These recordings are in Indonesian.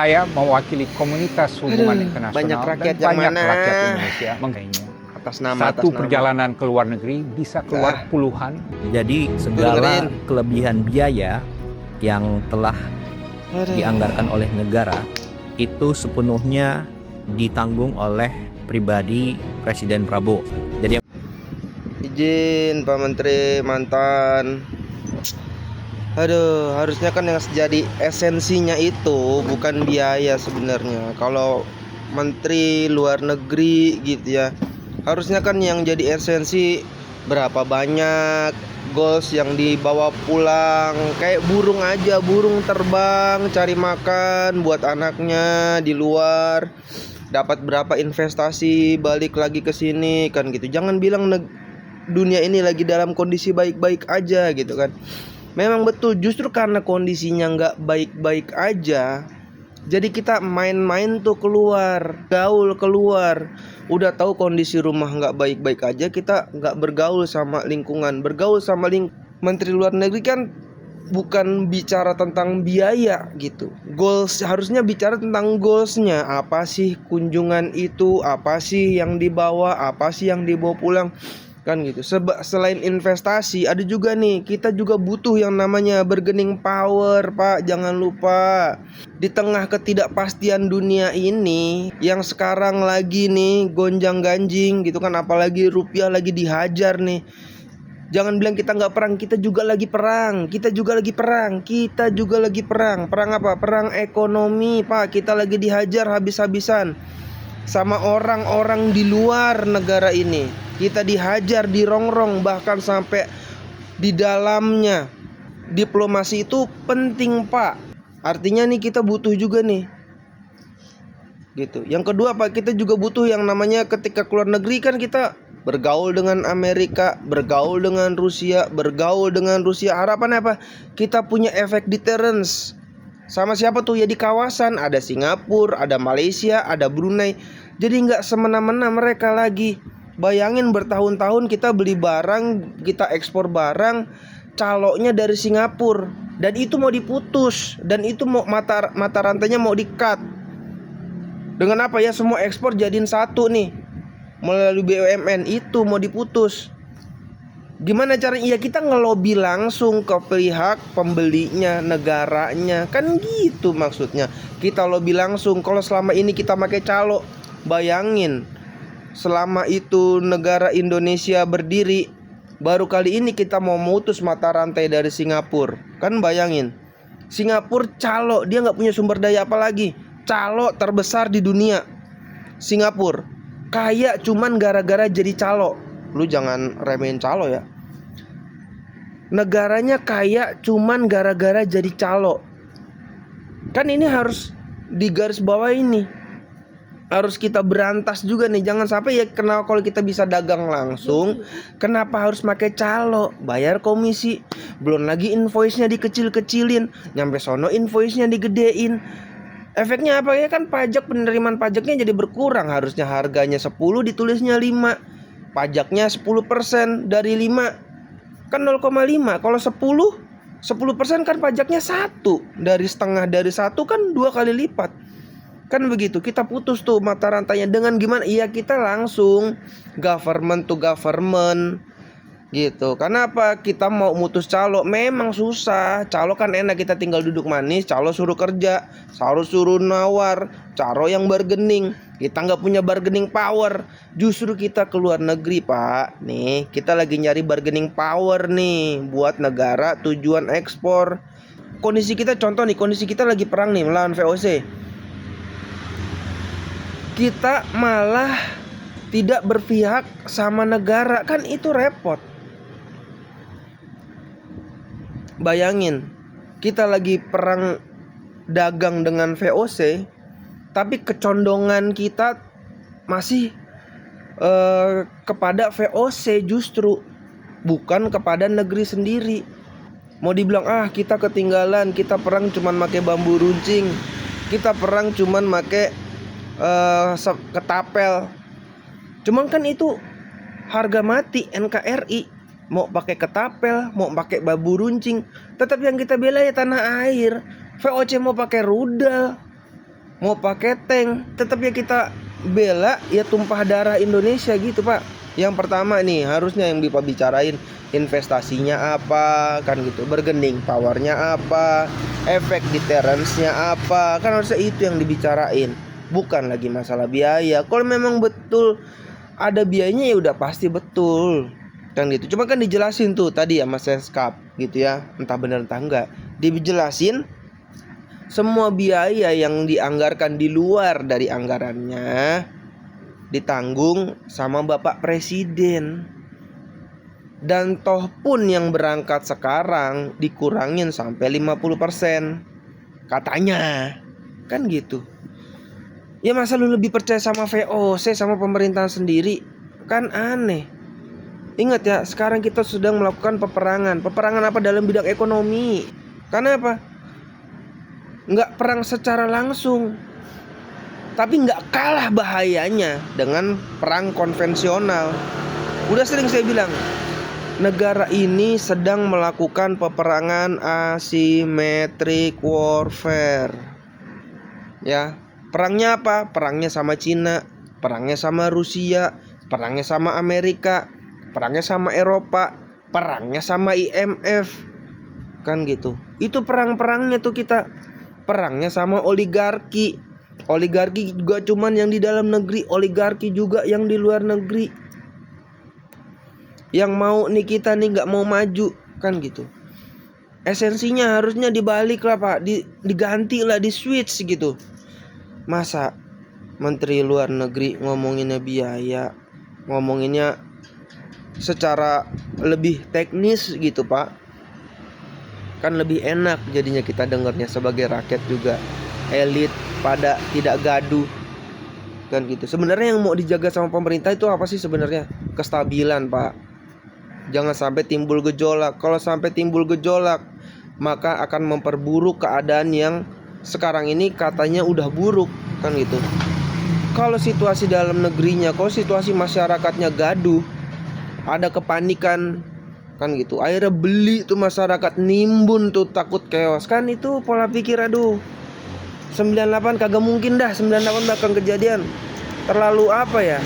Saya mewakili komunitas hubungan internasional banyak rakyat dan yang banyak mana? rakyat Indonesia mengenainya. Atas nama. Satu perjalanan ke luar negeri bisa keluar puluhan. Jadi segala kelebihan biaya yang telah dianggarkan oleh negara itu sepenuhnya ditanggung oleh pribadi Presiden Prabowo. Jadi Izin Pak Menteri mantan. Aduh, harusnya kan yang jadi esensinya itu bukan biaya sebenarnya. Kalau menteri luar negeri gitu ya, harusnya kan yang jadi esensi berapa banyak goals yang dibawa pulang. Kayak burung aja, burung terbang cari makan buat anaknya di luar, dapat berapa investasi, balik lagi ke sini kan gitu. Jangan bilang dunia ini lagi dalam kondisi baik-baik aja gitu kan. Memang betul, justru karena kondisinya nggak baik-baik aja, jadi kita main-main tuh keluar, gaul keluar. Udah tahu kondisi rumah nggak baik-baik aja, kita nggak bergaul sama lingkungan. Bergaul sama Menteri Luar Negeri kan bukan bicara tentang biaya gitu. Goals, harusnya bicara tentang goalsnya. Apa sih kunjungan itu, apa sih yang dibawa, apa sih yang dibawa pulang, kan gitu. Selain investasi, ada juga nih, kita juga butuh yang namanya bargaining power, Pak. Jangan lupa, di tengah ketidakpastian dunia ini yang sekarang lagi nih gonjang-ganjing gitu kan, apalagi rupiah lagi dihajar nih. Jangan bilang kita nggak perang, kita juga lagi perang. Kita juga lagi perang. Kita juga lagi perang. Perang apa? Perang ekonomi, Pak. Kita lagi dihajar habis-habisan sama orang-orang di luar negara ini. Kita dihajar, dirongrong, bahkan sampai di dalamnya. Diplomasi itu penting, Pak. Artinya nih kita butuh juga nih gitu. Yang kedua, Pak, kita juga butuh yang namanya ketika keluar negeri kan kita bergaul dengan Amerika, bergaul dengan Rusia, bergaul dengan Rusia. Harapannya apa? Kita punya efek deterrence. Sama siapa tuh ya, di kawasan ada Singapura, ada Malaysia, ada Brunei. Jadi nggak semena-mena mereka lagi. Bayangin bertahun-tahun kita beli barang, kita ekspor barang, caloknya dari Singapura, dan itu mau diputus, dan itu mau mata rantainya mau di-cut. Dengan apa ya, semua ekspor jadiin satu nih melalui BUMN, itu mau diputus. Gimana caranya? Ya kita ngelobi langsung ke pihak pembelinya, negaranya, kan gitu maksudnya. Kita lobby langsung. Kalau selama ini kita pakai calo, bayangin selama itu negara Indonesia berdiri, baru kali ini kita mau mutus mata rantai dari Singapura. Kan bayangin, Singapura calo, dia nggak punya sumber daya apa lagi. Calo terbesar di dunia, Singapura. Kaya cuman gara-gara jadi calo. Lu jangan remehin calo ya. Negaranya kaya cuman gara-gara jadi calo. Kan ini harus digaris bawah ini. Harus kita berantas juga nih. Jangan sampai ya, kenapa kalau kita bisa dagang langsung, kenapa harus pakai calo? Bayar komisi, belum lagi invoice-nya dikecil-kecilin, nyampe sono invoice-nya digedein. Efeknya apa ya, kan pajak, penerimaan pajaknya jadi berkurang. Harusnya harganya 10 ditulisnya 5. Pajaknya 10% dari 5 kan 0,5. Kalau 10% kan pajaknya 1. Dari setengah dari 1 kan 2 kali lipat. Kan begitu, kita putus tuh mata rantainya. Dengan gimana? Iya, kita langsung government to government gitu. Karena apa? Kita mau mutus calo memang susah. Calo kan enak, kita tinggal duduk manis. Calo suruh kerja, calo suruh nawar, calo yang bargaining. Kita nggak punya bargaining power. Justru kita keluar negeri, Pak. Nih, kita lagi nyari bargaining power nih buat negara tujuan ekspor. Kondisi kita, contoh nih, kondisi kita lagi perang nih melawan VOC. Kita malah tidak berpihak sama negara, kan itu repot. Bayangin, kita lagi perang dagang dengan VOC, tapi kecondongan kita masih kepada VOC justru, bukan kepada negeri sendiri. Mau dibilang kita ketinggalan, kita perang cuman pakai bambu runcing, kita perang cuman pakai ketapel. Cuman kan itu harga mati NKRI. Mau pakai ketapel, mau pakai bambu runcing, tetap yang kita bela ya tanah air. VOC mau pakai rudal, mau pakai tank, tetap ya kita bela ya tumpah darah Indonesia gitu Pak. Yang pertama nih harusnya yang Bapak bicarain investasinya apa kan gitu, bargaining powernya apa, efek deterrence-nya apa, kan harusnya itu yang dibicarain, bukan lagi masalah biaya. Kalau memang betul ada biayanya ya udah pasti betul kan gitu. Cuma kan dijelasin tuh tadi ya Mas Eskap gitu ya, entah benar entah enggak, dijelasin semua biaya yang dianggarkan di luar dari anggarannya ditanggung sama Bapak Presiden. Dan toh pun yang berangkat sekarang dikurangin sampai 50% katanya. Kan gitu. Ya masa lu lebih percaya sama VOC, sama pemerintahan sendiri? Kan aneh. Ingat ya, sekarang kita sedang melakukan peperangan. Peperangan apa dalam bidang ekonomi? Karena apa? Nggak perang secara langsung, tapi nggak kalah bahayanya dengan perang konvensional. Udah sering saya bilang, negara ini sedang melakukan peperangan asymmetric warfare. Ya, perangnya apa? Perangnya sama Cina, perangnya sama Rusia, perangnya sama Amerika, perangnya sama Eropa, perangnya sama IMF. Kan gitu. Itu perang-perangnya tuh kita. Perangnya sama oligarki. Oligarki juga cuman yang di dalam negeri, oligarki juga yang di luar negeri. Yang mau nih kita nih nggak mau maju kan gitu. Esensinya harusnya dibalik lah Pak, diganti lah, di switch gitu. Masa Menteri Luar Negeri ngomonginnya biaya, ngomonginnya secara lebih teknis gitu Pak. Kan lebih enak jadinya kita dengarnya sebagai rakyat juga, elit pada tidak gaduh kan gitu. Sebenarnya yang mau dijaga sama pemerintah itu apa sih sebenarnya? Kestabilan Pak. Jangan sampai timbul gejolak. Kalau sampai timbul gejolak, maka akan memperburuk keadaan yang sekarang ini katanya udah buruk kan gitu. Kalau situasi dalam negerinya, kalau situasi masyarakatnya gaduh, ada kepanikan kan gitu, akhirnya beli tuh masyarakat, nimbun tuh takut chaos. Kan itu pola pikir, aduh 98 kagak mungkin dah 98 bakal kejadian. Terlalu apa ya,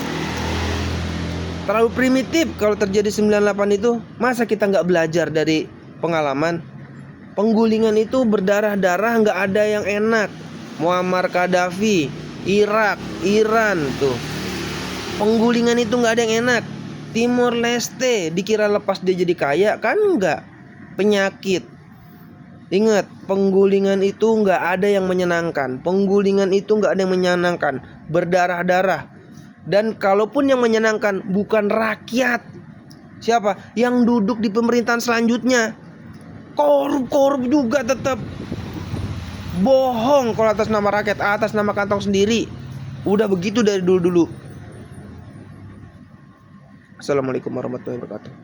terlalu primitif kalau terjadi 98 itu. Masa kita gak belajar dari pengalaman? Penggulingan itu berdarah-darah, gak ada yang enak. Muammar Gaddafi, Irak, Iran tuh, penggulingan itu gak ada yang enak. Timor Leste dikira lepas dia jadi kaya, kan enggak, penyakit. Ingat, penggulingan itu enggak ada yang menyenangkan. Penggulingan itu enggak ada yang menyenangkan, berdarah-darah. Dan kalaupun yang menyenangkan bukan rakyat, siapa? Yang duduk di pemerintahan selanjutnya. Korup juga tetap. Bohong kalau atas nama rakyat, atas nama kantong sendiri. Udah begitu dari dulu-dulu. Assalamualaikum warahmatullahi wabarakatuh.